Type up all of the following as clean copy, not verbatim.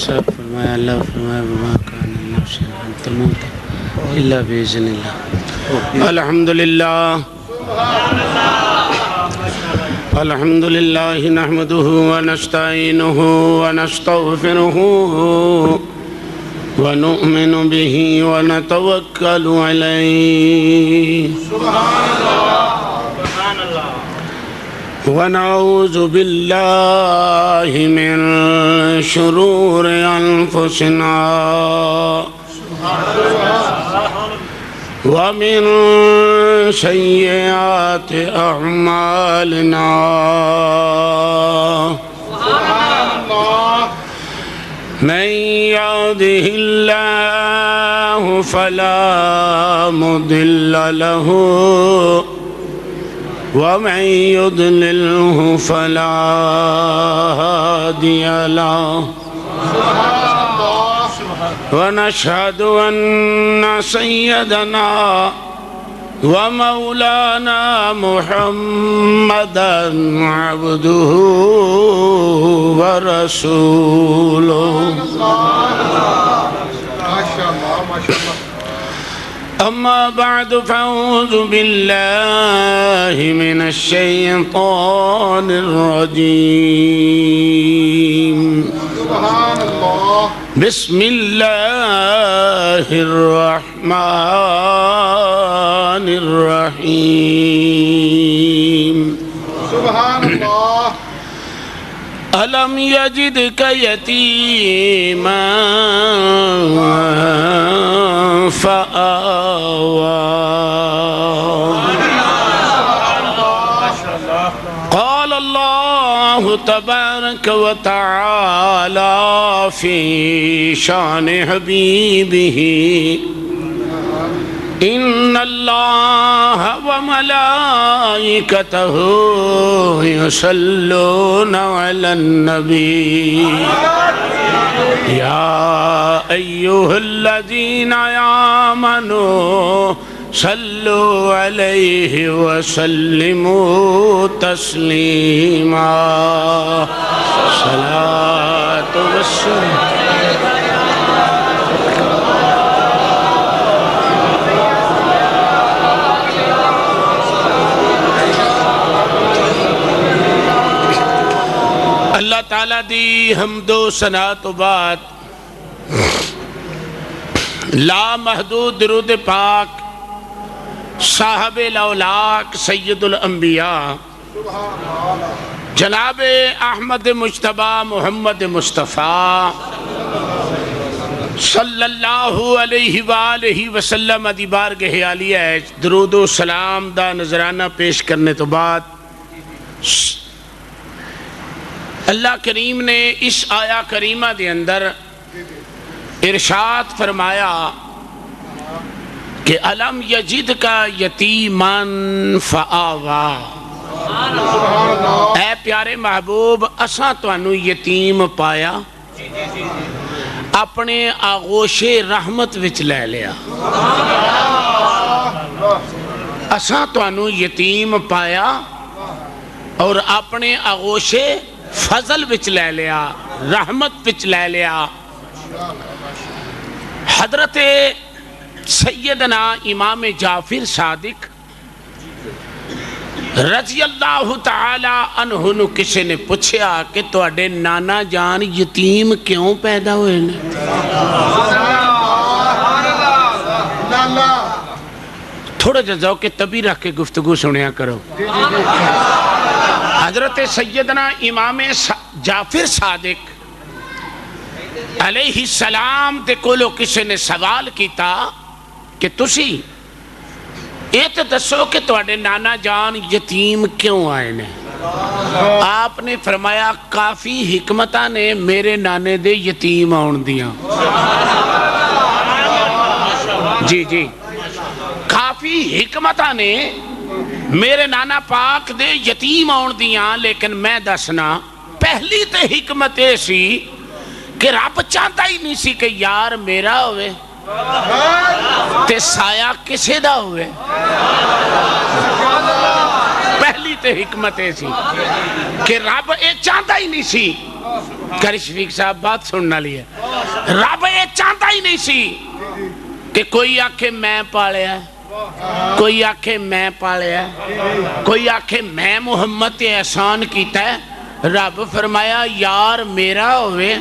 صاحب فرمایا اللہ فرمایا وما کان نفس ان تموت الا باذن اللہ. الحمدللہ الحمدللہ نحمده ونستعینه ونستغفره ونؤمن به ونتوکل علیہ ونعوذ باللہ من شرور انفسنا ومن سیئات اعمالنا من يهده الله فلا مضل له ومن يضلله فلا هادي له ونشهد أن سيدنا ومولانا محمدا عبده ورسوله أما بعد فأعوذ بالله من الشيطان الرجيم بسم الله الرحمن الرحيم سبحان الله ألم يجدك يتيما فآوى قال الله تبارك وتعالى في شان حبيبه إن الله وملائكته يصلون على النبي يا أيها الذين آمنوا صلوا عليه وسلموا تسليما صلاة والسلام اللہ تعالیٰ دی حمد و ثنا تو بعد لا محدود درود پاک صاحب الاولاق سید الانبیاء جناب احمد مجتبی محمد مصطفیٰ صلی اللہ علیہ وآلہ وسلم دی بارگاہ عالیہ درود و سلام دا نذرانہ پیش کرنے تو بعد اللہ کریم نے اس آیا کریمہ دے اندر ارشاد فرمایا کہ علم یجد کا یتیمان فآوا. اے پیارے محبوب اساں توانو یتیم پایا اپنے آغوش رحمت وچ لے لیا. اساں توانو یتیم پایا اور اپنے آغوش فضل وچ لے لیا رحمت وچ لے لیا. حضرت سیدنا امام جعفر صادق رضی اللہ تعالی عنہ نو کسی نے پوچھیا کہ تواڈے نانا جان یتیم کیوں پیدا ہوئے نے؟ تھوڑا جا ذوق طبی رکھ کے گفتگو سنیا کرو. حضرت سیدنا امام جعفر صادق علیہ السلام تے کولو کسی نے سوال کیتا کہ تسی ایت دسو کہ تواڈے نانا جان یتیم کیوں آئے نے؟ آپ نے فرمایا کافی حکمتہ نے میرے نانے دے یتیم آن دیا. جی جی کافی حکمتہ نے میرے نانا پاک دے یتیم آن دیا. لیکن میں دسنا پہلی تے حکمت ایسی کہ رب چاہتا ہی نہیں سی کہ یار میرا ہوئے تے سایہ کسے دا ہوئے. پہلی ہی تے حکمت سی کہ رب اے چاہتا ہی نہیں سی. قاری شفیق صاحب بات سننا لیا, رب اے چاہتا ہی نہیں سی کہ کوئی آکھے میں پالیا ہے, کوئی آکھے میں پالیا ہے, کوئی آکھے میں محمد تے احسان کیتا ہے. رب فرمایا یار میرا ہوئے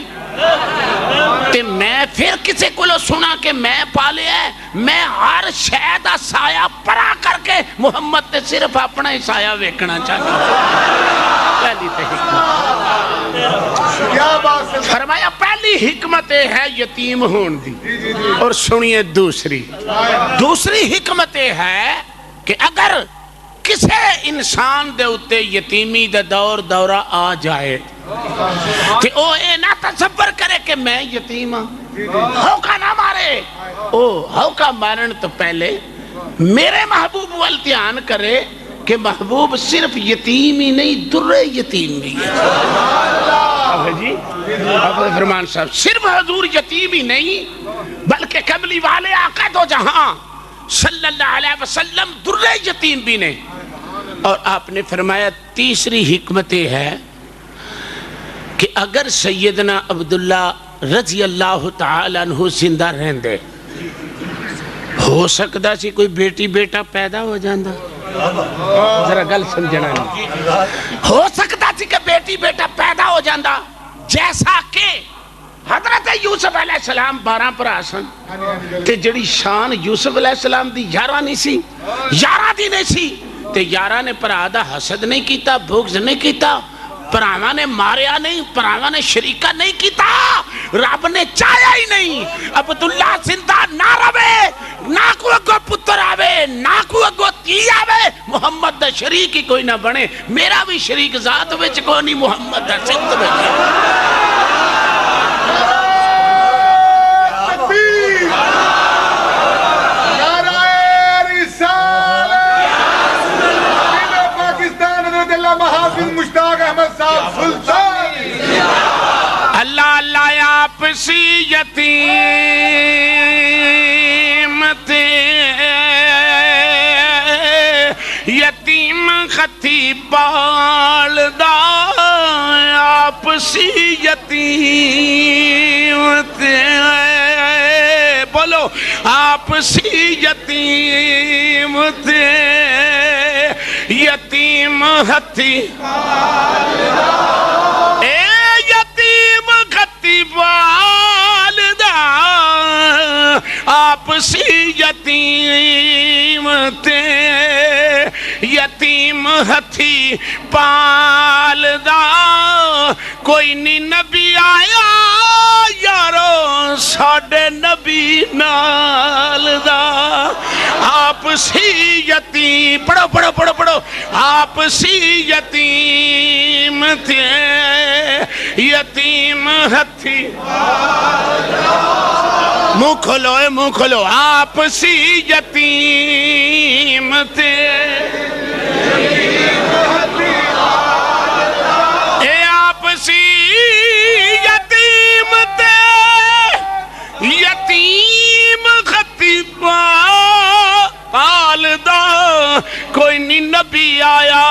تے میں پھر کسے کو لو سنا کہ میں پالیا ہے. میں ہر شہدہ سایہ پرا کر کے محمد تے صرف اپنا ہی سایہ ویکنا چاہتا. پہلی تے حکمت فرمایا, پہلی حکمت ہے یتیم ہون دی. اور سنیے دوسری حکمت ہے کہ اگر کسے انسان دے اتے یتیمی دے دورہ آ جائے کہ او اے نہ تصور کرے کہ میں یتیم ہوں, ہوکا نہ مارے. ہوکا مارن تو پہلے میرے محبوب والتیان کرے کہ محبوب صرف یتیم ہی نہیں در یتیم بھی ہے. جی حافظ فرمان صاحب, صرف حضور یتیم ہی نہیں بلکہ کملی والے آقا دو جہاں صلی اللہ علیہ وسلم در یتیم بھی نہیں. اور آپ نے فرمایا تیسری حکمت ہے کہ اگر سیدنا عبداللہ رضی اللہ تعالیٰ عنہ زندہ رہن دے, ہو سکتا سی کوئی بیٹی بیٹا پیدا ہو جاندہ. ذرا گل سمجھنا نہیں, ہو سکتا سی کہ بیٹی بیٹا پیدا ہو جاندہ جیسا کہ حضرت یوسف علیہ السلام 12 پر آسن تے جڑی شان یوسف علیہ السلام دی یارہ نہیں سی, یارہ دی نہیں سی تے یارہ نے پر آدھا حسد نہیں کیتا, بغض نہیں کیتا, پراواں نے ماریا نہیں, پراواں نے شریکہ نہیں کیتا. رب نے چاہیا ہی نہیں عبداللہ زندہ نہ روے, نہ کو اگو پتر آوے, نہ کو اگو تی آوے, محمد دا شریک ہی کوئی نہ بنے. میرا بھی شریک ذات وچ کوئی نہیں, محمد دا سنت وچ. مشتاق احمد صاحب سلطان. اللہ اللہ آپ سی یتیم خطی بال دا, آپ سی یتیم بولو, آپ سی یتیم یتیم ہتھی اے یتیم خطی والدہ, آپ سی یتیم یتیم ہتھی پالدہ. کوئی نہیں نبی آیا یارو ساڑے نبی نالدہ, آپ سی یتیم, پڑھو آپ سی یتیم تھے یتیم ہتھی. منہ کھولو آپ سی یتیم تھے اے آپ سی یتیم تھے یتیم خطی پالدہ. کوئی نہیں نبی آیا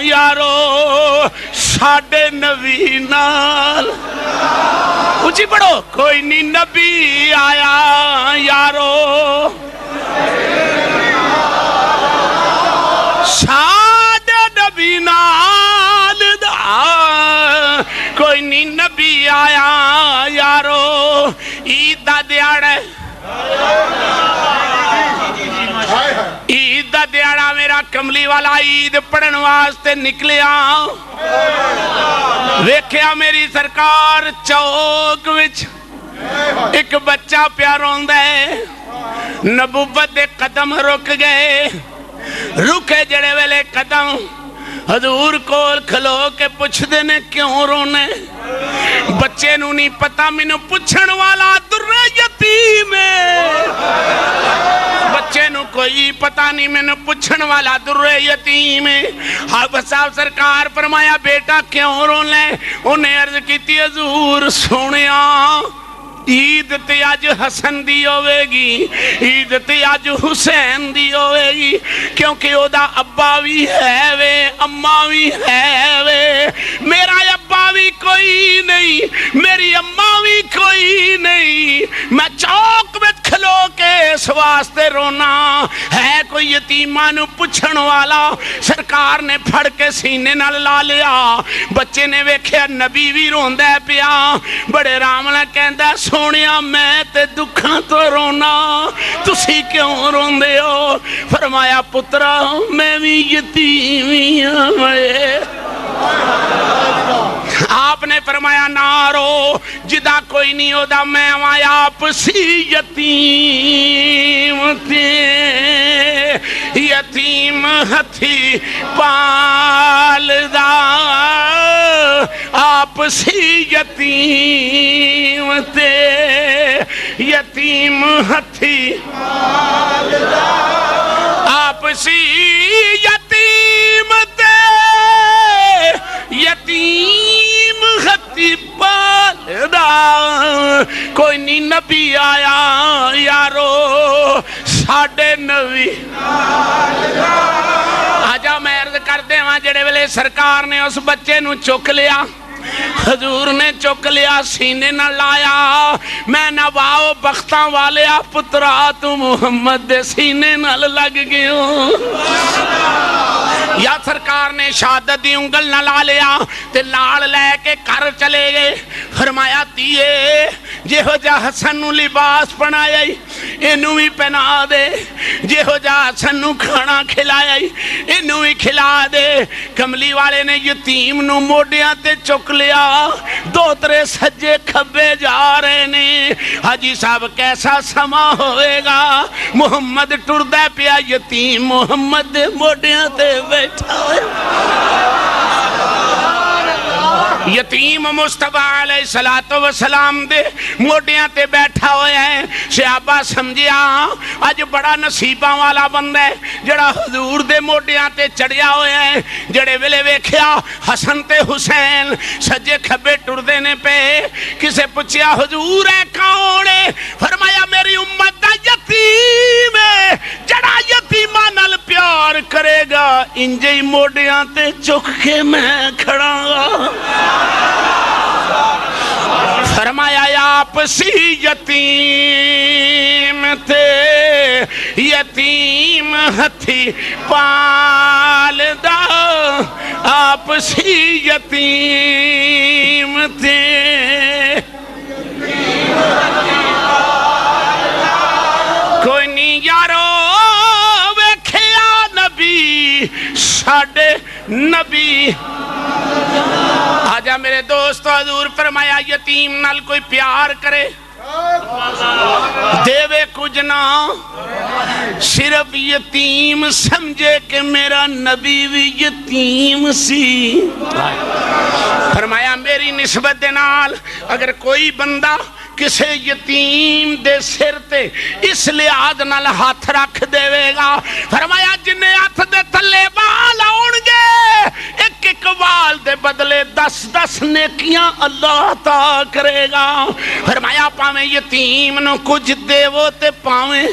یارو ساڑے نبی نال, اچھی پڑھو, کوئی نہیں نبی آیا یارو ساڑے نبی نال دا, کوئی نہیں نبی آیا یارو. عید دا دیاڑا عید دا دیاڑا میرا کملی والا عید پڑھن واسطے نکلیا, ویکھیا میری سرکار چوک وچ ایک بچہ پیار ہوندہ ہے. نبوت دے قدم رک گئے, رکے جڑے ویلے قدم حضور کول کھلو کے پوچھ دینے کیوں رونے. بچے نو نہیں پتا مینو پوچھن والا در یتیم ہے, بچے نو کوئی پتا نہیں مینو پوچھن والا در یتیم ہے. حافظ صاحب سرکار فرمایا بیٹا کیوں رو لے, انہیں عرض کیتی حضور سونیا عید تے اج حسن دی ہوے گی عید تے اج حسین دی ہوے گی کیونکہ او دا ابا بھی ہے وے اماں بھی ہے وے میرا ابا بھی کوئی نہیں میری اماں بھی کوئی نہیں میں چوک میں کھلو کے اس واسطے رونا ہے کوئی یتیماں نو پوچھن والا سرکار نے پھڑ کے سینے نال لا لیا بچے نے ویکھیا نبی بھی روندا پیا بڑے رام نال کہندا سونیا میں تے دکھاں تو رونا تسی کیوں روندے ہو فرمایا پترا میں بھی یتیم ہاں آپ نے فرمایا نہ رو جدا کوئی نہیں ہوتا میں آیا آپ سی یتیم تے یتیم ہتھی پالدا آپ سی یتیم تے یتیم ہتھی پالدا آپ سی یتیم تے یتیم ہتھی پالدا کوئی نہیں نبی آیا یارو ساڑھے نبی آجا میں عرض کر دے وہاں جڑے ویلے سرکار نے اس بچے نو چک لیا حضور نے چک لیا سینے نہ لایا میں نہ واؤ بختاں والیا پترا تو محمد دے سینے نہ لگ گئے یا سرکار نے شہادت دی انگل نہ لا لیا تے لال لے کے کر چلے گئے فرمایا تیے جے ہو جا حسن نو لباس پنایا انہوں بھی پہنا دے جے ہو جا حسن نو کھانا کھلایا انہوں بھی کھلا دے کملی والے نے یتیم نو موڈیاں تے چک لیا دوترے سجے کھبے جا رہے نے حاجی صاحب کیسا سما ہوئے گا محمد ٹردہ پیا یتیم محمد موڈیاں تے بیٹھا ہوئے یتیم مصطفیٰ علیہ السلام دے موڈیاں تے بیٹھا ہوئے ہیں صحابہ سمجھیا آج بڑا نصیبہ والا بندہ ہے جڑا حضور دے موڈیاں تے چڑھیا ہوئے ہیں جڑے ویلے ویکھیا حسن تے حسین سجے کھبے ٹردے نے پہ کسے پچھیا حضور ہے کون ہے فرمایا میری امت دا یتیم ہے جڑا یتیمہ نال پیار کرے گا انجے موڈیاں تے چک کے میں کھڑا گا فرمایا آپ سی یتیم تے یتیم ہتھی پالدا آپ سی یتیم تے کوئی نہیں یارو ویکھیا نبی ساڑھے نبی آجا میرے دوست حضور فرمایا یتیم نال کوئی پیار کرے دیوے کچھ نہ صرف یتیم سمجھے کہ میرا نبی بھی یتیم سی فرمایا میری نسبت نال اگر کوئی بندہ کسے یتیم دے سر تے اس لحاظ نال ہاتھ رکھ دے گا فرمایا جنہیں ہاتھ دے تھلے وال آن گے ایک ایک وال دے بدلے 10 نیکیاں اللہ عطا کرے گا فرمایا پاویں یتیم نو کچھ دے وہ تے پاویں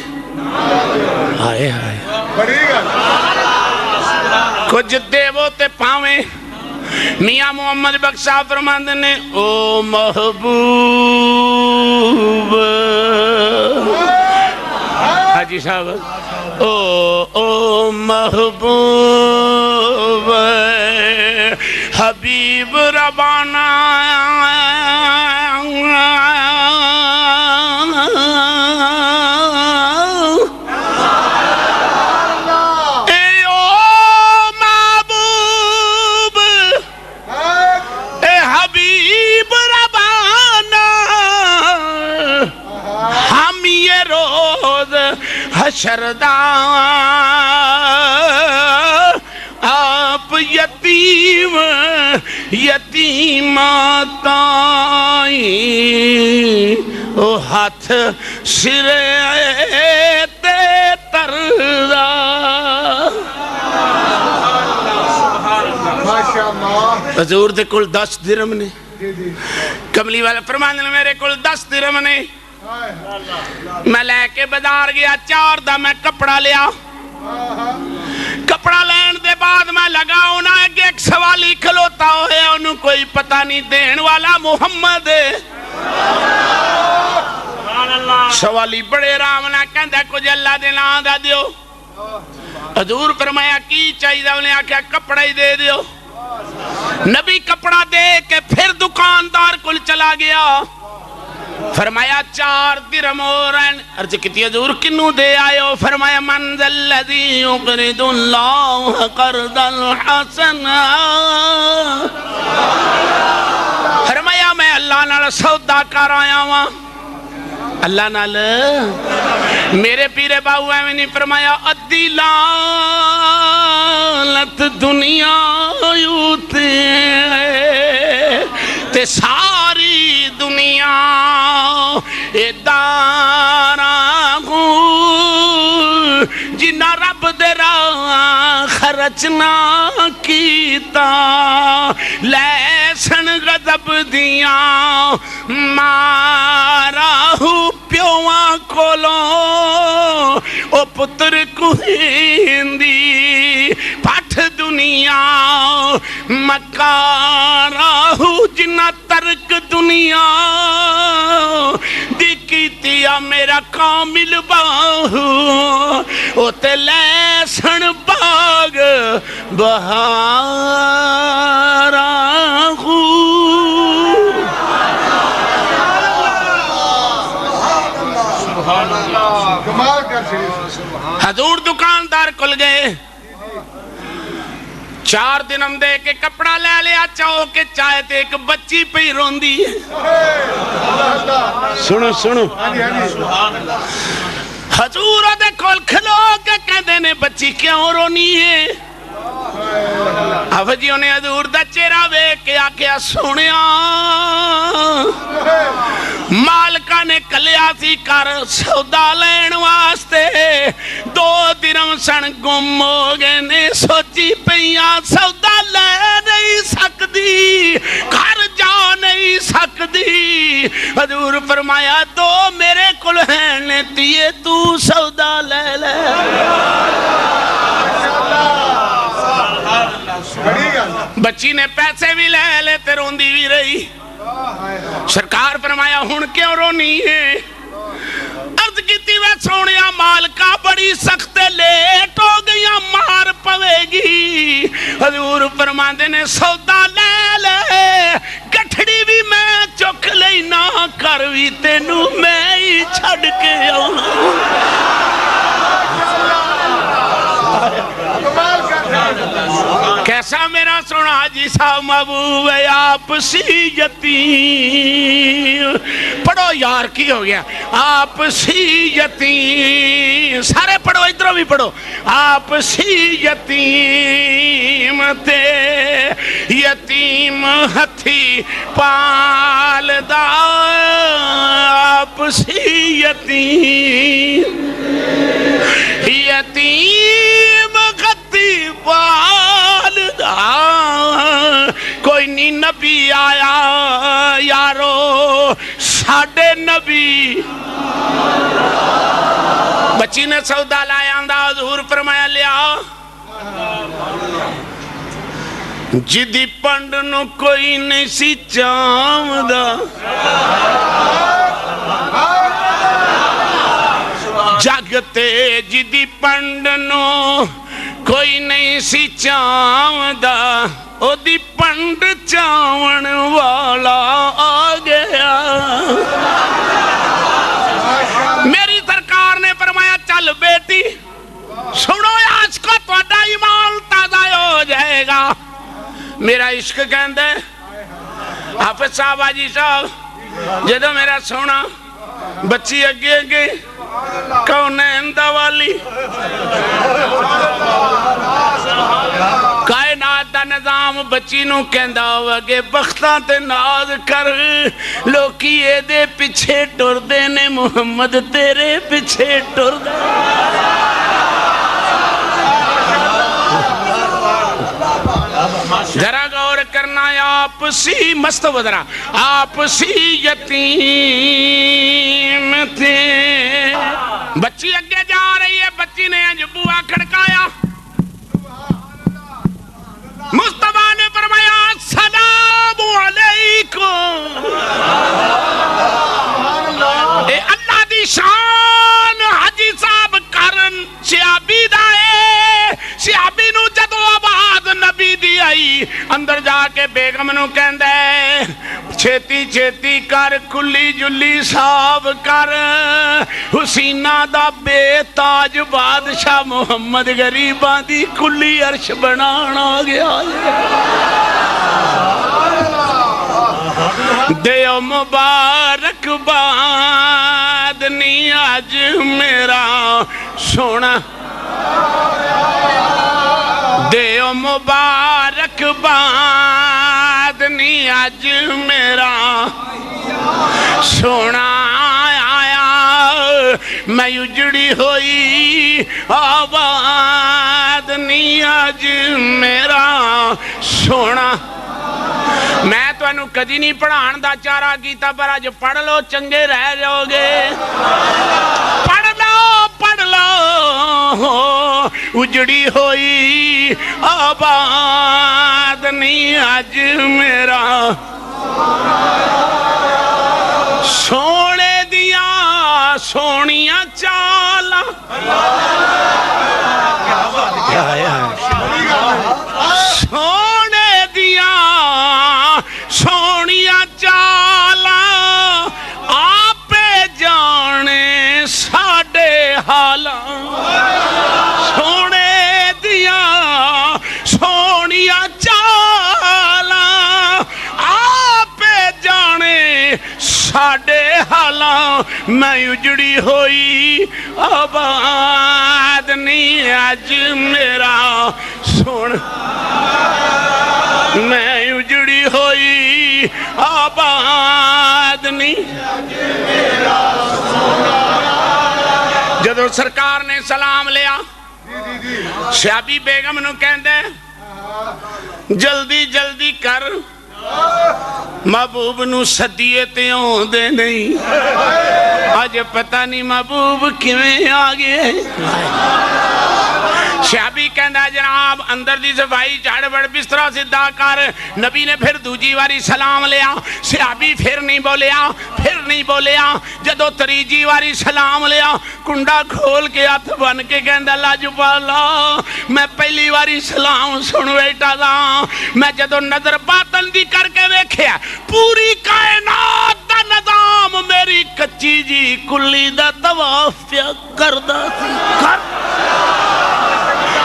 آئے آئے کچھ دے وہ تے پاویں میاں محمد بخشا فرماندے نے او محبوب حاجی صاحب او محبوب حبیب ربانا حشردہ آپ یتیم یتیمات آئی او ہاتھ سرے تے تردہ حضور دے کل 10 درہم نے کملی والا فرمانے میرے کل 10 درہم نے میں لے کے بازار گیا 4 دا میں کپڑا لیا کپڑا لین دے بعد میں لگا انہاں اگے ایک سوالی کھلوتا ہوئے انہوں کوئی پتہ نہیں دین والا محمد سوالی بڑے رامنا کہندہ کچھ اللہ دے نام دا دیو حضور فرمایا کی چاہیے انہیں آکھا کپڑا ہی دے دیو نبی کپڑا دے کے پھر دکاندار کل چلا گیا فرمایا 4 درہم اور عرض کیتی حضور کنوں دے آئے ہو فرمایا من ذا الذی یقرض اللہ قرضا حسنا فرمایا میں اللہ نال سودا کر آیا ہوں اللہ نال میرے پیرے باؤ میں نہیں فرمایا ادھی لانت دنیا یوتے تے ساری دنیا دارا جنہ رب دے راہ خرچ نہ کیتا لیسن غضب دیاں مارا ہو پیواں کولوں او پتر کوہندی پاٹھ دنیا مکارا ہو جنہ ترک دنیا دیکھتیا میرا کامل باہو او تے لیسن باغ بہارا ہو حضور دکاندار کل گئے 4 دنم دے کے کپڑا لے لیا چاہو کہ چاہے تے ایک بچی پہ ہی روندی ہے سنو سنو حضور دے کول کھلو کے کہندے نے بچی کیوں رونی ہے حفظیوں نے حضور دا چہرہ وے کے آکھیا سنیا مالکہ نے کلیا سی کر سودا لین واسطے 2 درہم سن گم ہو گئے نے سوچی پہیاں سودا لے نہیں سکتی گھر جا نہیں سکتی حضور فرمایا 2 میرے کل ہیں نے تیے تو سودا لے لے بچی نے پیسے بھی لے لے تے روندی بھی رہی سرکار فرمایا ہن کیوں رونی ہے عرض کیتی وے سونیا مالکہ بڑی سخت لیٹ ہو گیا مار پوے گی حضور فرماندے نے سودا لے لے گٹھڑی بھی میں چک لئی نہ کروی تینو میں ہی چھڑ کے آؤں کیسا میرا سونا جی صاحب محبوب ہے آپ سی یتیم پڑھو یار کی ہو گیا آپ سی یتیم سارے پڑھو ادھر بھی پڑھو آپ سی یتیم تے یتیم ہتھی پال دا آپ سی یتیم یتیم ہتھی پال دا کوئی نہیں نبی آیا یارو ساڑھے نبی بچی نے سودا لایا اندھا حضور فرمایا لیا جدی پنڈ نو کوئی نہیں سی چاہمدہ جاگتے جدی پنڈ نو کوئی نہیں سی چاہمدہ او دی پنڈ چاون والا آ گیا میری سرکار نے فرمایا چل بیٹی سنو آج کو توڑا ایمان تازہ ہو جائے گا میرا عشق کہندے حافظ صاحب آجی صاحب جدو میرا سونا بچی اگے اگے کونین دا والی کائنات دا نظام بچی نو کہندا ہوگے بختاں تے ناز کر لوکی اے دے پچھے ٹر دے نے محمد تیرے پچھے ٹر دے ذرا غور کر کرنا آپسی مستودرا آپسی یتیم تھے بچی اگے جا رہی ہے بچی نے انج بوا کھڑکایا مصطفیٰ نے فرمایا السلام علیکم اے اللہ دی شان حاجی صاحب کرن سیابی دائے سیابی نو جدو آباد نبی دی آئی اندر جا کے بیگم نو کہندہ ہے چھیتی چھیتی کر کلی جلی صاحب کر حسینہ دا بے تاج بادشاہ محمد غریباں دی کلی عرش بنانا گیا دیو مبارک باد نی آج میرا سونا دیو مبارک باد نی آج میرا سونا آیا میں اجڑی ہوئی آباد نی آج میرا سونا میں تو انہوں کدی نہیں پڑھان دا چارہ کیتا پر آج پڑھ لو چنگے رہ جاؤ گے پڑھ لو اجڑی ہوئی آباد نہیں آج میرا سونے دیا سونیاں چالا سونے دیا سونیاں چالا آپ جانے ساڑے حالا سونے دیا سونیاں چالا آپ جانے ساڑے حالا میں اجڑی ہوئی آباد نہیں آج میرا سن میں اجڑی ہوئی آباد نہیں جدو سرکار نے سلام لیا شیابی بیگم نو کہندے جلدی جلدی کر محبوب نو صدیے تے ہوں دے نہیں آج پتہ نہیں محبوب کیویں آگے شیابی کہندہ جناب اندر دی صفائی چاڑ بڑ بسترہ سدھا کر نبی نے پھر دوجی واری سلام لیا شیابی پھر نہیں بولیا جدو تریجی واری سلام لیا کنڈا کھول کے ہاتھ بن کے کہندہ لاجپالا میں پہلی واری سلام سن بیٹا دا میں جدو نظر باطن دی کر کے ویکھیا پوری کائنات دا نظام میری کچی جی کلی دا طواف پیا کردہ تھی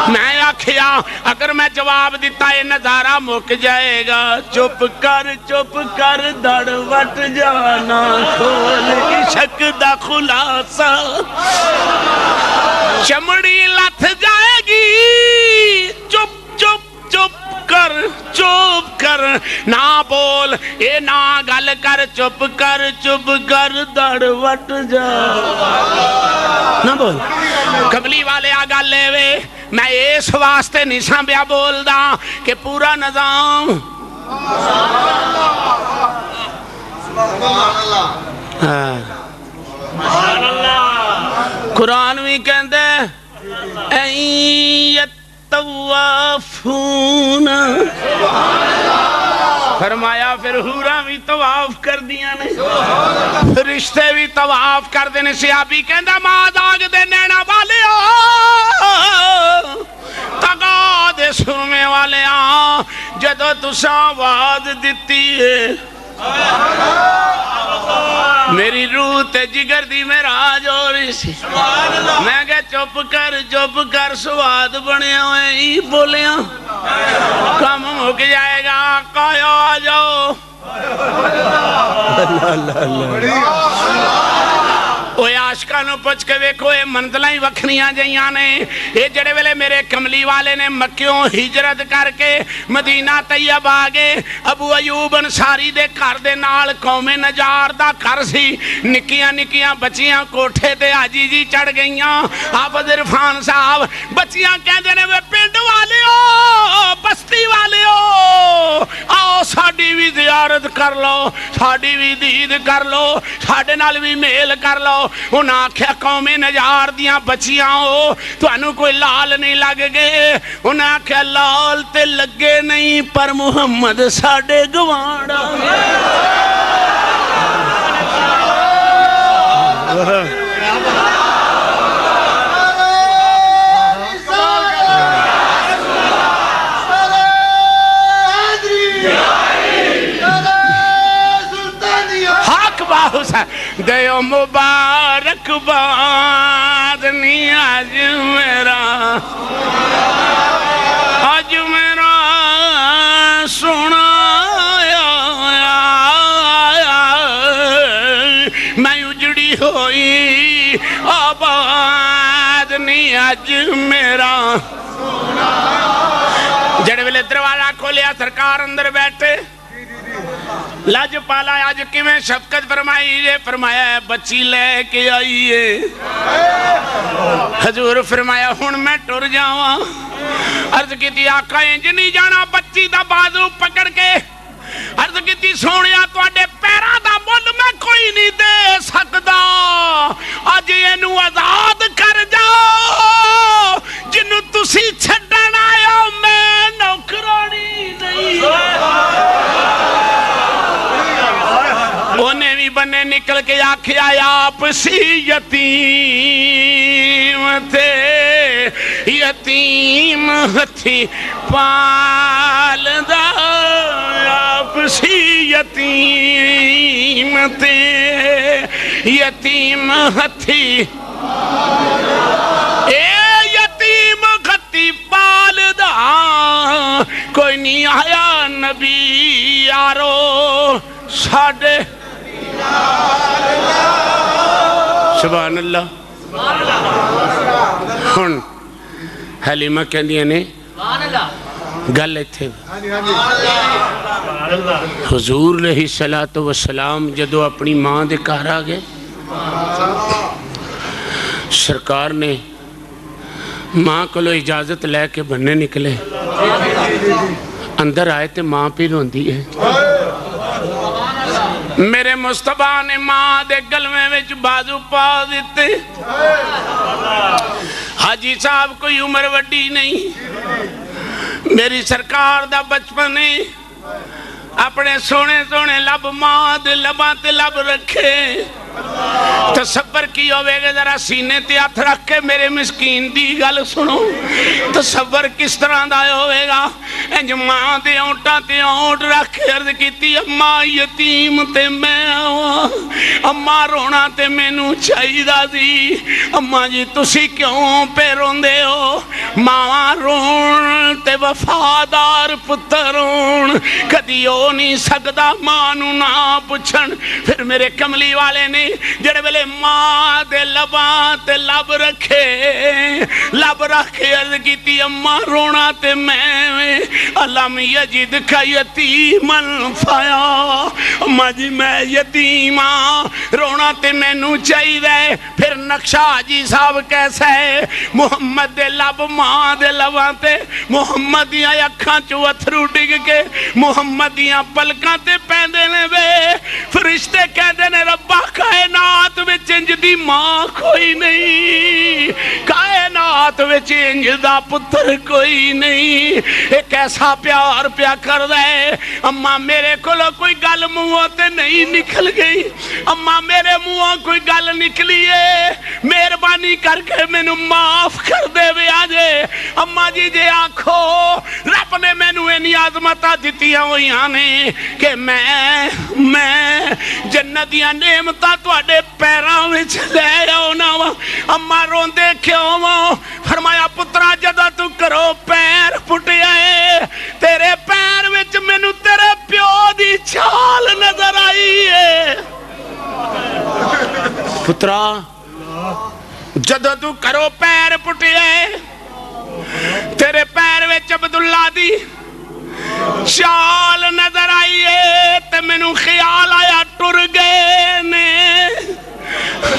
میں آکھیا اگر میں جواب دیتا ہے نظارہ مک جائے گا چپ کر دڑ وٹ جانا کھول عشق دا خلاصہ چمڑی لتھ جائے گی چپ کر نہ بول اے نہ گل کر چپ کر دڑ وٹ جا نہ بول کملی والے آگا لے وے میں اس واسطے نہیں سامبیا بول دا کہ پورا نظام قرآن بھی کہندے طوافون فرمایا پھر حورا بھی طواف کر دیا نے فرشتے بھی طواف کر دینے سیابی کہندہ ماں داغ دے نینا والے تگا دے سرمے والے جدو تساں آواز دیتی ہے میری روح تے جگر دی میراج ہو رہی سی میں کہ چپ کر سواد بنے ہوئے ہی بولیاں کم ہو کے جائے گا آقا آ جاؤ اوہ عاشقانو پچھ کے ویکھو اے منزلیں وکھنیاں جائیاں نے اے جڑے ویلے میرے کملی والے نے مکیوں ہجرت کر کے مدینہ طیب آگے ابو ایوب انصاری دے گھر دے نال قوم نجار دا گھر سی نکیاں بچیاں کوٹھے تے حاجی جی چڑھ گئیاں حافظ عرفان صاحب بچیاں کہندے نے وے پنڈ والے ہو بستی والے ہو آؤ زیارت کر لو ساڈی بھی دید کر لو ساڈے نال بھی میل کر لو انہاں آکھیا قوم نجار دیاں بچیاں ہو تانوں کوئی لال نہیں لگ گئے انہاں آکھیا لال تے لگے نہیں پر محمد ساڈے گوانڈا دیو مبارک باد نہیں آج میرا سونا میں اجڑی ہوئی آباد نہیں آج میرا جڑے ویلے دروازہ کھولیا سرکار اندر بیٹھے لاج پالا آج کی میں شفقت فرمائی یہ فرمایا ہے بچی لے کے آئیے حضور فرمایا ہون میں ٹر جاواں عرض کی تھی آقا انج نہیں جانا بچی دا بازو پکڑ کے عرض کی تھی سونیا تو آڈے پیرا دا مل میں کوئی نہیں دے سکتا آج یہ نو آزاد کر جاؤ جنو تسی چھڑن آیا میں نوکرانی نہیں انہیں بھی بنے نکل کے آکھے آیا آپ سی یتیم تھے یتیم ہتھی پال دا آپ سی یتیم تھے یتیم ہتھی اے یتیم ہتھی پال دا کوئی نہیں آیا نبی یارو ساڑھے سبحان اللہ ہن حلیمہ کہندیاں نے گل ایتھے حضور علیہ السلام جدو اپنی ماں دے گھر آ گئے سرکار نے ماں کو لو اجازت لے کے بننے نکلے اندر آئے تے ماں پہ روندی ہے میرے مصطفیٰ نے ماں دے گلوے وچ بازو پا دیتے حاجی صاحب کوئی عمر وڈی نہیں میری سرکار دا بچپنے اپنے سونے سونے لب ماں دے لباں تے لب رکھے تصور کی ہوئے گا ذرا سینے تے ہاتھ رکھ کے میرے مسکین دی گل سنو تصور کس طرح دا ہوئے گا انج ماں دے اونٹاں تے اونٹ رکھ کے عرض کیتی اماں یتیم تے میں آواں اماں رونا تے میں نو چاہی دا دی اماں جی تسی کیوں پہ روندے ہو ماں رون تے وفادار پتر رون کدی ہو نہیں سکدا ماں نو نہ پچھن پھر میرے کملی والے نے جڑے ویلے ماں دے لباں تے لب رکھے لب رکھے عرض کیتی اماں رونا تے میں علم یجد کا یتیمن فیا اماں جی میں یتیماں رونا تے میں نو چاہی دے پھر نقشہ جی صاحب کیسا ہے محمد دے لب ماں دے لباں تے محمد دیاں اکھاں چو اتھرو ڈگ کے محمد دیاں پلکاں تے پیندے نے وے فرشتے کہندے نے ربا کائنات وچ انج دی ماں کوئی نہیں کائنات وچ انج دا پتر کوئی نہیں ایک ایسا پیار پیا کر دے اماں میرے کولو کوئی گل منہوں تے نہیں نکل گئی اماں میرے منہوں کوئی گل نکلی ہے مہربانی کر کے مینوں معاف کر دے وے آجے اماں جی جے آنکھو رب نے مینوں اینی عظمتاں دتیاں ہوئیاں نے کہ میں جنتیاں نعمتاں تواڈے پیراں وچ لے آونا وا اماں روندے کیوں وا فرمایا پترا جدا تو کرو پیر پٹیا ہے تیرے پیر وچ مینوں تیرے پیو دی چھال نظر آئی ہے پترا جدا تو کرو پیر پٹیا ہے تیرے پیر وچ عبداللہ دی چال نظر آئی ہے تے مینوں خیال آیا ٹر گئے نے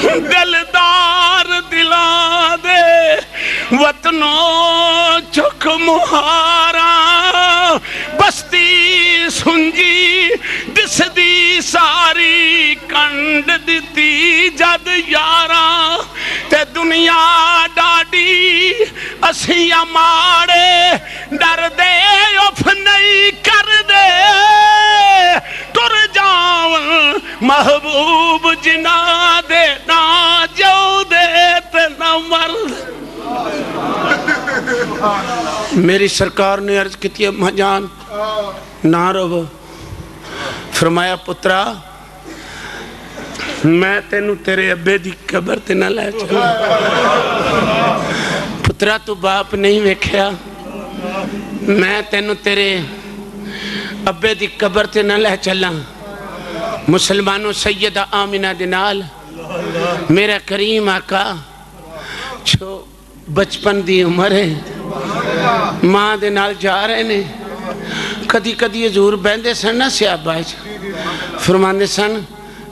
دلدار دلا دے وطنوں چک مہارا بستی سنجی دس ساری کنڈ دیتی جد یاراں تے دنیا ڈاڈی اسیاں ماڑے ڈر دے اف نہیں کر دے ٹر جاون محبوب جنا دے نہ جو دے تے نہ مرد میری سرکار نے عرض کی اماں جان نہ رو فرمایا پترا میں تینوں تیرے ابے دی قبر تے نہ لے چلا پترا تو باپ نہیں ویکھیا میں تینوں تیرے ابے دی قبر تے نہ لے چلا مسلمانوں سیدہ آمنہ دنال میرا کریم آقا چھو بچپن دی عمر ہے ماں دے نال جا رہے نے کدی کدی حضور بہندے سن نا سیابہ فرماندے سن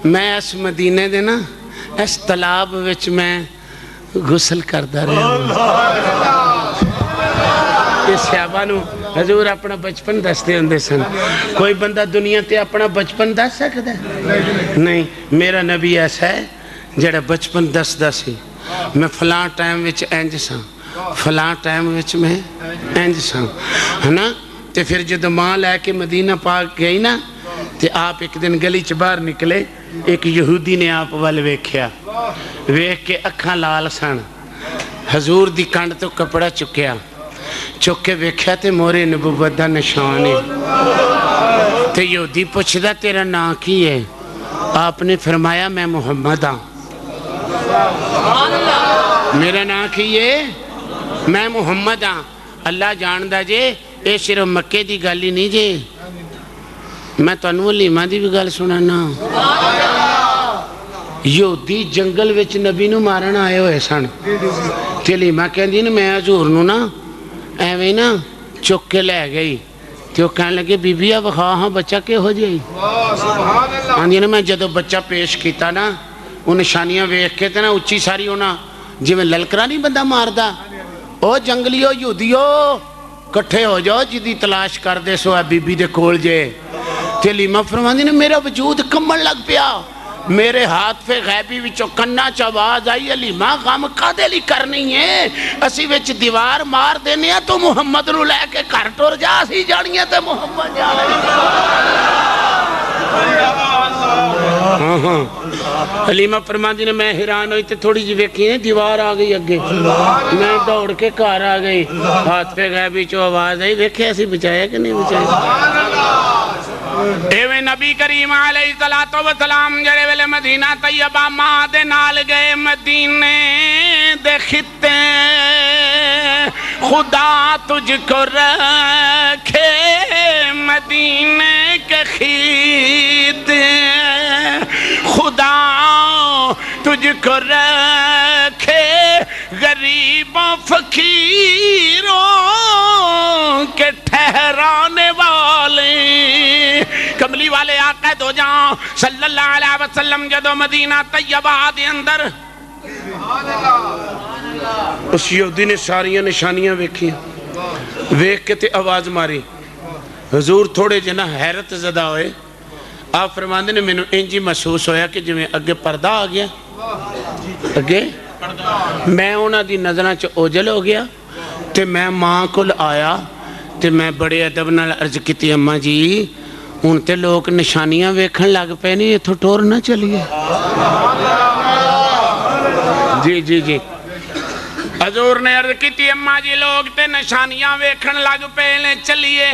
میں اس مدینے دے نا اس تالاب وچ میں غسل کردہ رہا یہ سیابہ نو حضور اپنا بچپن دستے ہوندے سن کوئی بندہ دنیا تے اپنا بچپن دس سکتا ہے نہیں میرا نبی ایسا ہے جڑا بچپن دس سی میں فلاں ٹائم وچ اینج ساں فلاں ٹائم وچ میں اینج ساں ہے نا تے پھر جدو ماں لے کے مدینہ پاک گئی نا تے آپ ایک دن گلی چ باہر نکلے ایک یہودی نے آپ والے ویکھیا ویکھ کے اکھاں لال سن حضور دی کنڈ تو کپڑا چکیا چک کے ویکھیا تے مورے نبوت دا نشان ہے تے یہودی پوچھدا تیرا نام کی ہے آپ نے فرمایا میں محمد ہاں میرا نام کی ہے میں محمد ہاں اللہ جاندہ جے اے صرف مکے دی گالی نہیں جے میں تو انہوں لیمہ دی بھی گال سنانا یہودی جنگل وچ نبی نو مارنا آئے ہوئے سن تے لیمہ کہن دی نا میں حضور نو نا ایویں نا چک کے لے گئی تے وہ کہنے لگے بی بی اب ہاں بچہ کے ہو جائی آن دی نا میں جدو بچہ پیش کیتا نا وہ نشانیاں ویکھ کے تے نا اچھی ساری ہونا جی میں للکرا نہیں بندہ ماردہ او جنگلیو یہودیو کٹھے ہو جاؤ جدی تلاش کر دے سو ہے بی بی دے کول جے تے لیمہ فرماندی نے میرا وجود کمڑ لگ پیا میرے ہاتھ پہ غیبی وچو کنہ چواز آئی لیمہ غم قادے لی کرنی ہے اسی وچ دیوار مار دینے ہیں تو محمد نو لے کے کر ٹور جا اسی جانیے تے محمد جا حلیمہ فرماندی نے میں حیران ہوئی تے تھوڑی جی ویکھی نے دیوار آگئی اگے میں دوڑ کے کار آگئی ہاتھ پہ غیبی چو آواز آئی ویکھے ایسی بچایا کہ نہیں بچایا ایویں نبی کریم علیہ السلام جڑے ویلے مدینہ طیبہ ماں دے نال گئے مدینے دے خطے خدا تجھ کو رکھے مدینے کے خطے خدا تجھ کو رکھے غریبوں فقیروں کے ٹھہرانے والے کملی والے آقا دو جاؤں صلی اللہ علیہ وسلم جدو مدینہ طیبہ دے اندر اس یہودی نے ساریاں نشانیاں ویکھی ویکھ کے تے آواز ماری حضور تھوڑے جنا حیرت زدہ ہوئے آپ فرماندے نے میں نے انجی محسوس ہویا کہ جو میں اگے پردہ آ گیا اگے میں انہاں دی نظرہ چا اوجل ہو گیا تے میں ماں کل آیا تے میں بڑے ادب نال عرض کیتی اماں جی ان تے لوگ نشانیاں ویکھن لگ پے نہیں اتھو ٹور نہ چلیے جی جی جی حضور نے عرض کیتی اماں جی لوگ تے نشانیاں ویکھن لگ پے لے چلیے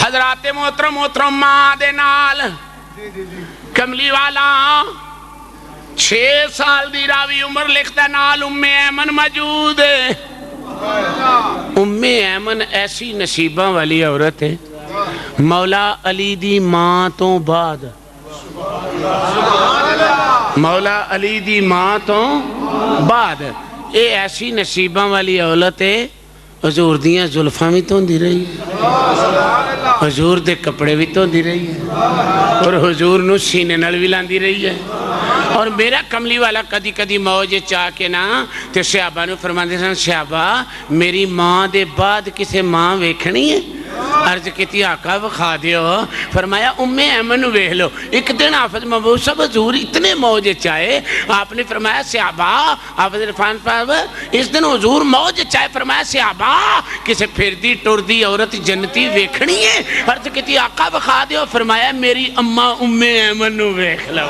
حضرات محترم ماں دے نال کملی والا 6 سال دی راوی عمر لکھتا نال ایمن موجود ہے ایمن ایسی نصیبہ والی عورت ہے مولا علی دی ماں تو بعد مولا علی دی ماں تو بعد اے ایسی نصیبہ والی عورت ہے حضور دیاں زلفاں بھی تو دی رہی ہے حضور دے کپڑے بھی تو دی رہی ہے اور حضور نو سینے نل بھی لاندی رہی ہے اور میرا کملی والا کدی کدی موجے چاہ کے نا تے صحابہ نو فرماندے سن صحابہ میری ماں دے بعد کسے ماں ویکھنی ہے عرض کیتی آقا بخا دیو فرمایا ام ایمن ویکھ لو ایک دن حافظ محمود صاحب حضور اتنے موج چائے آپ نے فرمایا صحابہ حافظ عرفان صاحب اس دن حضور موج چائے فرمایا صحابہ کسے پھردی ٹردی عورت جنتی ویکھنی ہے عرض کیتی آقا بخا دیو فرمایا میری اماں ام ایمن ویکھ لو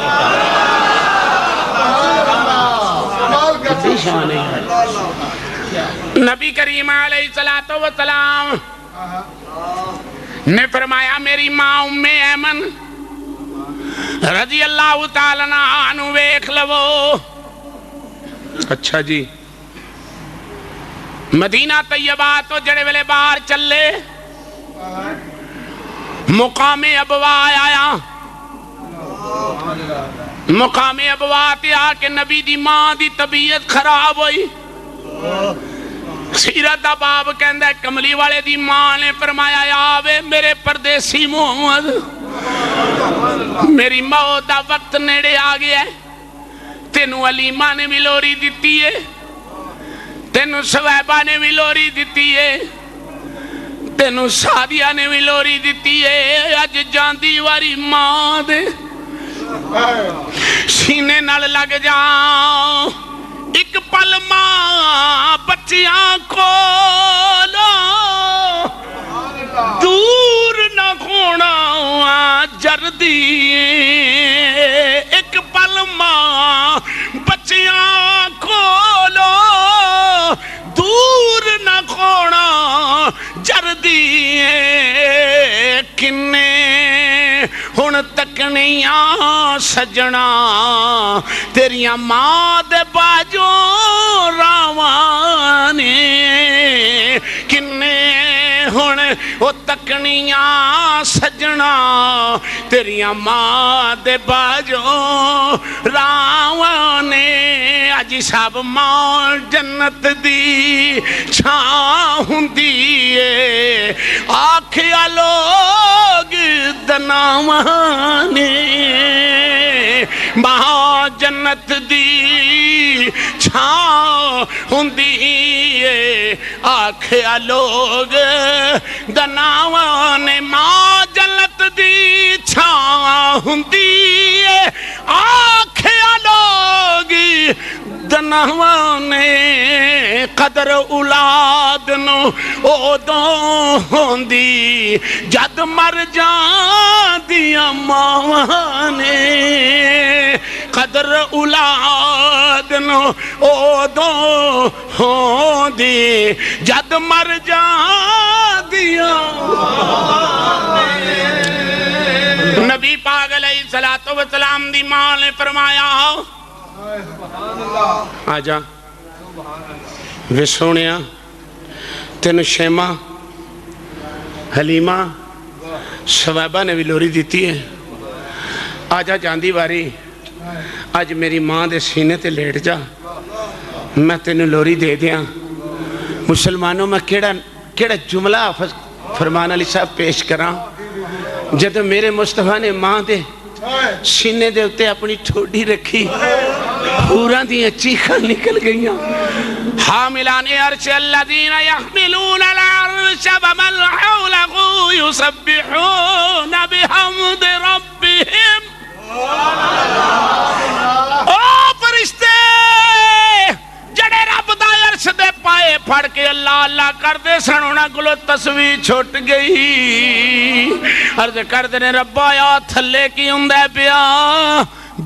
نبی کریم علیہ السلام نے فرمایا میری ماں ام ایمن رضی اللہ تعالیٰ عنہ ویکھ لو اچھا جی مدینہ طیبہ تو جڑے ویلے باہر چلے مقام ابوا آیا مقام ابوا تے آ کے نبی دی ماں دی طبیعت خراب ہوئی سیرت دا باب کہندہ ہے کملی والے دی ماں نے فرمایا آوے میرے پردیسی محمد میری موت دا وقت نیڑے آگیا ہے تینو علیمہ نے بھی لوری دیتی ہے تینو سویبہ نے بھی لوری دیتی ہے تینو سادیہ نے بھی لوری دیتی ہے اج جاندی واری ماں دے سینے نال لگ جاؤں ایک پل ماں بچیاں کو لو دور نہ کھونا جردی ایک پل ماں بچیاں کو لو دور نہ کھونا جردی کنے ہن تکنیاں سجنا تیریاں ماں دے باجوں راوانے کنے ہن وہ تکنیاں سجنا تیریاں ماں دے باجوں راوانے اج سب ماں جنت دی چھاں ہوندی ہے آکھیا لوگ دناوانے ماں جنت دی چھاں ہوندی ہے آکھیا لوگ دناوانے ماں جنت دی چھاں ہوندی ہے آکھیا لوگ دناوانے قدر اولاد نو اودوں ہوندی جد مر جان دیا ماوانے قدر اولاد نو اودوں ہوندی جد مر جان دیا نبی پاک علیہ السلام دی ماں نے فرمایا آجا وے سونیا تینو شیمہ حلیمہ سویبہ نے بھی لوری دیتی ہے آجا جاندی باری آج میری ماں دے سینے تے لیٹ جا میں تینو لوری دے دیا مسلمانوں میں کیڑا جملہ حافظ فرمان علی صاحب پیش کراں جب میرے مصطفیٰ نے ماں دے سینے دے ہوتے اپنی ٹھوڑی رکھی پورا دیا چیخاں نکل گئیاں حاملان عرش الذین یحملون العرش ومن حولہ یسبحون بحمد ربهم او فرشتے جڑے رب دا عرش دے پائے پھڑ کے اللہ اللہ کر دے سنونا کلو تصویر چھوٹ گئی عرض کر دے ربا یا تھلے کی اندے پیا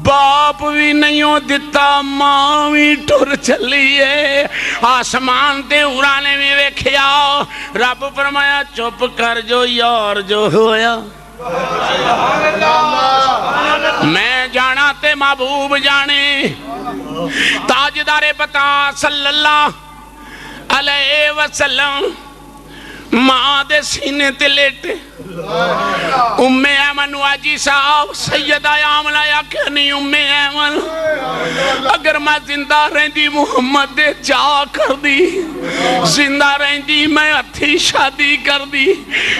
باپ بھی نہیں دیتا ماں بھی ٹر چلیے آسمان تے اڑانے میں ویکھیا رب فرمایا چپ کر جو یار جو ہویا میں جانا تے محبوب جانے تاجدار بتا صلی اللہ علیہ وسلم ماں دے سینے تے لیٹے ام ایمن واجی صاحب سیدہ آمنہ یا کہنی ام ایمن اگر میں زندہ رہندی محمد دے چاہ کر دی زندہ رہندی میں اتھی شادی کر دی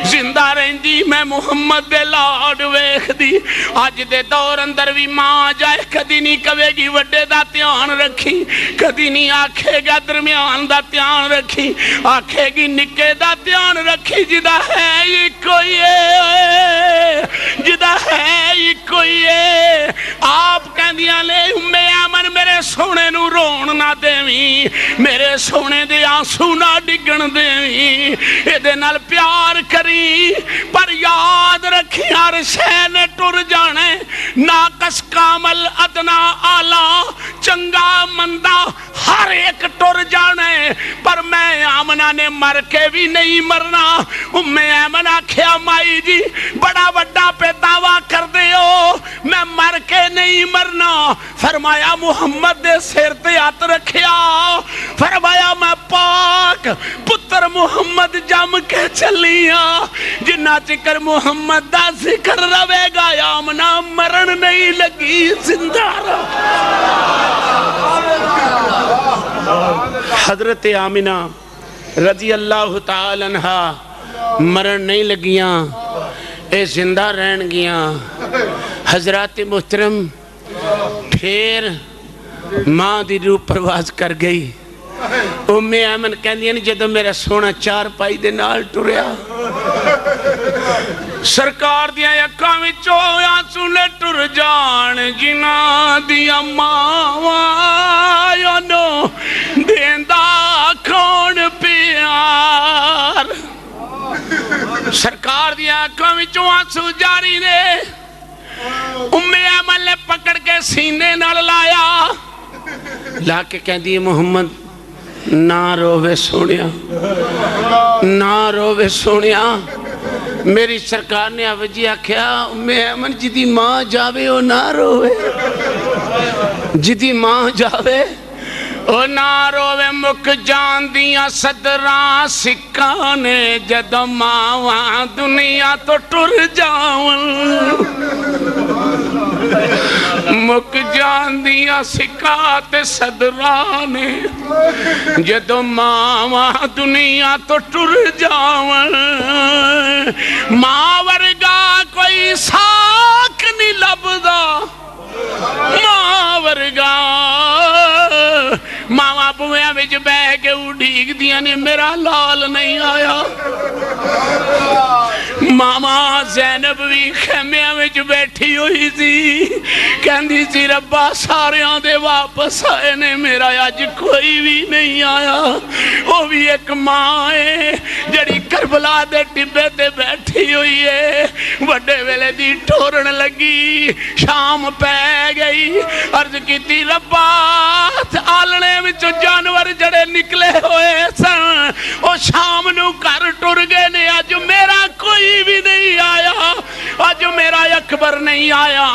زندہ رہندی میں محمد دے لاڈ ویخ دی آج دے دور اندر بھی ماں جائے کدی نہیں کہے گی وڈے دا تیان رکھی کدی نہیں آکھے گا درمیان دا تیان رکھی آکھے گی نکے دا تیان ایمان رکھی جدا ہے یہ کوئی ہے جدا ہے یہ کوئی ہے آپ کہندیاں لے ام ایمن میرے سونے نو رون نہ دیویں میرے سونے دے آنسو نہ ڈگن دیویں اے دے نال پیار کری پر یاد رکھی ہر شے نے ٹر جانے ناقص کامل ادنا آلہ چنگا مندہ ہر ایک ٹر جانے پر میں آمنہ نے مر کے بھی نہیں مرنا ام ایمن آکھیا مائی جی بڑا وڈا پہ دعویٰ کر دے ہو میں مر کے نہیں مرنا فرمایا محمد دے سر تے ہاتھ رکھیا فرمایا میں پاک پتر محمد جم کے چلیاں جنہ چکر محمد دا ذکر روے گا آمنہ مرن نہیں لگی زندہ حضرت آمنہ رضی اللہ تعالی عنہ مرن نہیں لگیاں اے زندہ رہن گیاں حضرات محترم پھر ماں دی روح پرواز کر گئی ام ایمن کہندی نہیں جدو میرا سونا چار پائی دے نال ٹریا سرکار دیا یکاں وچوں آنسو نے ٹر جان جنہ دیا ماواں یانو دیندا کون پیار سرکار دیا یکاں وچوں آنسو جاری نے ام ایمن نے پکڑ کے سینے نال لایا لا کے کہندی محمد نہ رووے سونیا نہ رووے سونیا میری سرکار نے آوجی آکھیا ام ایمن جدی ماں جاوے او نہ رووے جدی ماں جاوے او نہ رووے مک جان دیا صدران سکانے جدو ماں دنیا تو ٹر جاون مک جان دیا سکات صدرانے جدو ماں دنیا تو ٹر جاون ماں ورگا کوئی ساکھ نہیں لبدا ماں ورگا ماما بویاں وچ بہ کے اڈھیک دیاں نے میرا لال نہیں آیا ماما زینب بھی خیمیاں وچ بیٹھی ہوئی تھی کہندی سی ربا ساریاں دے واپس آئے نے میرا آج کوئی بھی نہیں آیا وہ بھی ایک ماں ہے جڑی کربلا دے ٹبے تے بیٹھی ہوئی ہے وڈے ویلے دی ٹورن لگی شام پہ گئی عرض کیتی ربا آلنے وچ جانور جڑے نکلے ہوئے سن او شام نو کر ٹر گئے نے آج میرا کوئی بھی نہیں آیا آج میرا اکبر نہیں آیا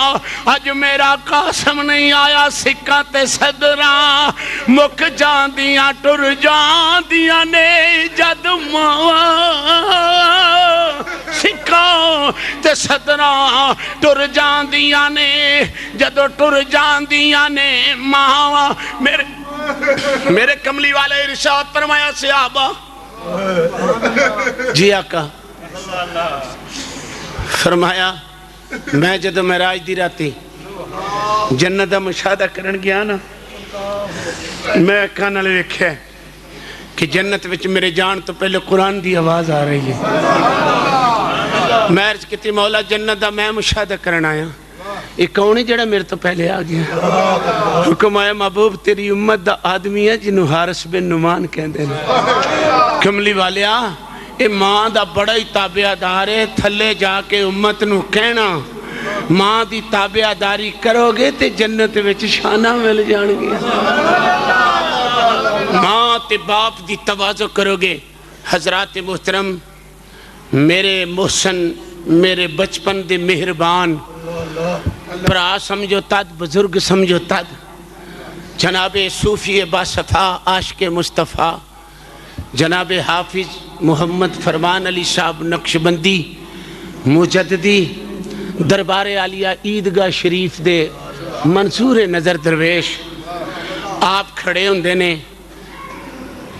آج میرا قاسم نہیں آیا سکہ تے صدران مک جان دیاں ٹر جان دیاں نے جد ماں سکہ تے صدران ٹر جان دیاں نے جدو ٹر جان دیاں نے ماں میرے کملی والے ارشاد فرمایا صحابہ جی آقا فرمایا میں جدو معراج دی راتی جنت دا مشاہدہ کرن گیا نا میں اکھاں نال ویکھیا کہ جنت وچ میرے جان تو پہلے قرآن دی آواز آ رہی ہے میں عرض کیتی مولا جنت دا میں مشاہدہ کرن آیا یہ کون ہے جڑا میرے تو پہلے آ گیا حکم آیا محبوب تیری امت دا آدمی ہے جنہوں حارث بن نعمان کہندے نے کملی والیا اے ماں دا بڑا ہی تابعدار ہے تھلے جا کے امت نو کہنا ماں دی تابعداری کرو گے تے جنت وچ شانہ مل جان گے ماں تے باپ دی تواضع کرو گے حضرات محترم میرے محسن میرے بچپن دے مہربان پرا سمجھو تد بزرگ سمجھو تد جناب صوفی باصفا عاشق مصطفیٰ جناب حافظ محمد فرمان علی صاحب نقشبندی مجددی دربار عالیہ عیدگاہ شریف دے منصور نظر درویش آپ کھڑے ہوندے نے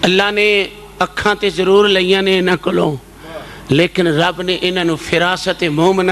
اللہ نے اکھاں تے ضرور لیاں نے انہاں کولوں لیکن رب نے انہاں نو فراست مومنہ